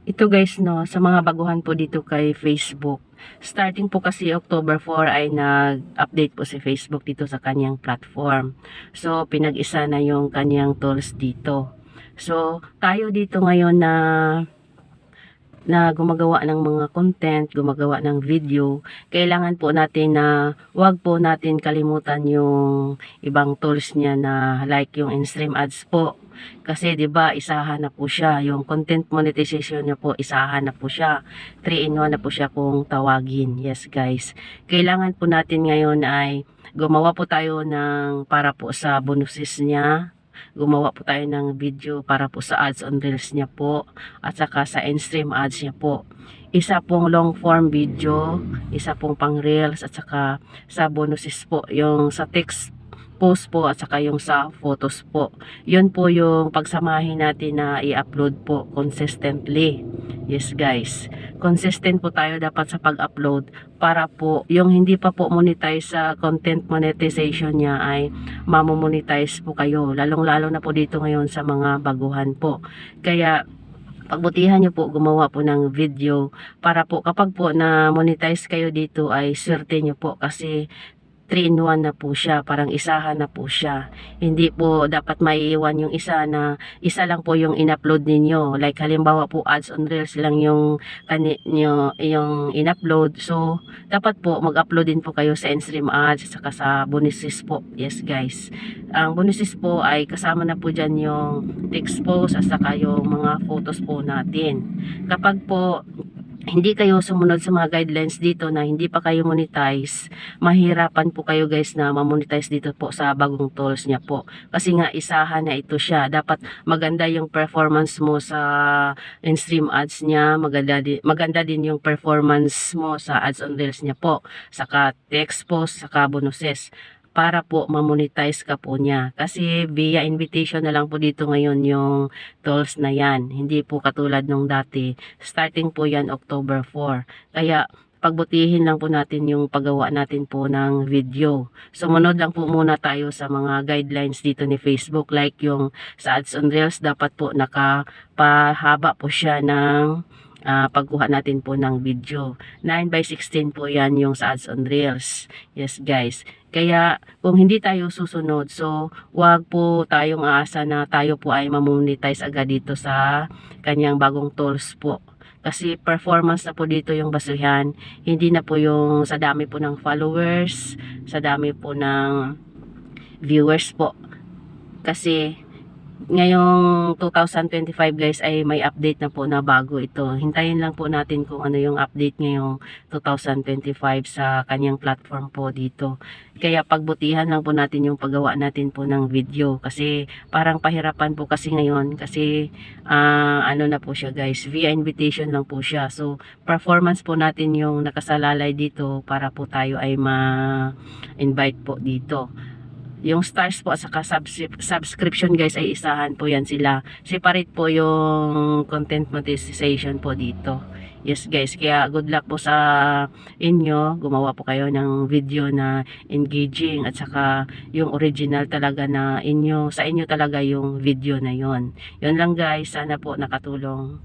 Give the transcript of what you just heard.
Ito guys no, sa mga baguhan po dito kay Facebook. Starting po kasi October 4 ay nag-update po si Facebook dito sa kanyang platform. So pinag-isa na yung kanyang tools dito. So tayo dito ngayon na gumagawa ng mga content, gumagawa ng video, kailangan po natin na wag po natin kalimutan yung ibang tools niya na like yung in-stream ads po. Kasi 'di ba, isahan na po siya, yung content monetization niya po, isahan na po siya. 3-in-1 na po siya kung tawagin. Yes guys. Kailangan po natin ngayon ay gumawa po tayo ng para po sa bonuses niya. Gumawa po tayo ng video para po sa ads on reels niya po at saka sa in-stream ads niya po. Isa pong long form video, isa pong pang reels at saka sa bonuses po, yung sa text post po at saka yung sa photos po. Yun po yung pagsamahin natin na i-upload po consistently. Yes guys, consistent po tayo dapat sa pag-upload para po yung hindi pa po monetize sa content monetization niya ay mamomonetize po kayo, lalong lalo na po dito ngayon sa mga baguhan po. Kaya pagbutihan nyo po gumawa po ng video para po kapag po na monetize kayo dito ay swerte nyo po kasi 3-in-1 na po siya, parang isahan na po siya. Hindi po dapat maiiwan yung isa na isa lang po yung in-upload ninyo. Like halimbawa po ads on reels lang yung yung in-upload. So dapat po mag-upload din po kayo sa in-stream ads at saka sa bonuses po. Yes guys. Ang bonuses po ay kasama na po dyan yung text post at saka yung mga photos po natin. Kapag po hindi kayo sumunod sa mga guidelines dito na hindi pa kayo monetize, mahirapan po kayo guys na mamonetize dito po sa bagong tools niya po. Kasi nga isahan na ito siya. Dapat maganda yung performance mo sa in-stream ads niya, maganda din yung performance mo sa ads on reels niya po, saka text post, saka bonuses para po mamonetize ka po niya. Kasi via invitation na lang po dito ngayon yung tools na yan. Hindi po katulad nung dati. Starting po yan October 4. Kaya pagbutihin lang po natin yung paggawa natin po ng video. Sumunod lang po muna tayo sa mga guidelines dito ni Facebook. Like yung sa ads on reels, dapat po nakapahaba po siya ng pagkuha natin po ng video. 9:16 po yan yung sa ads on reels. Yes guys. Kaya kung hindi tayo susunod, so wag po tayong aasa na tayo po ay mamonetize agad dito sa kanyang bagong tools po. Kasi performance na po dito yung basihan, hindi na po yung sa dami po ng followers, sa dami po ng viewers po. Kasi ngayong 2025 guys ay may update na po na bago ito. Hintayin lang po natin kung ano yung update ngayong 2025 sa kanyang platform po dito. Kaya pagbutihan lang po natin yung paggawa natin po ng video kasi parang pahirapan po kasi ngayon kasi ano na po siya guys, via invitation lang po siya. So performance po natin yung nakasalalay dito para po tayo ay ma-invite po dito. Yung stars po at saka subscription guys ay isahan po yan sila. Separate po yung content monetization po dito. Yes guys, kaya good luck po sa inyo. Gumawa po kayo ng video na engaging at saka yung original talaga na sa inyo talaga yung video na yon. Yun lang guys, sana po nakatulong.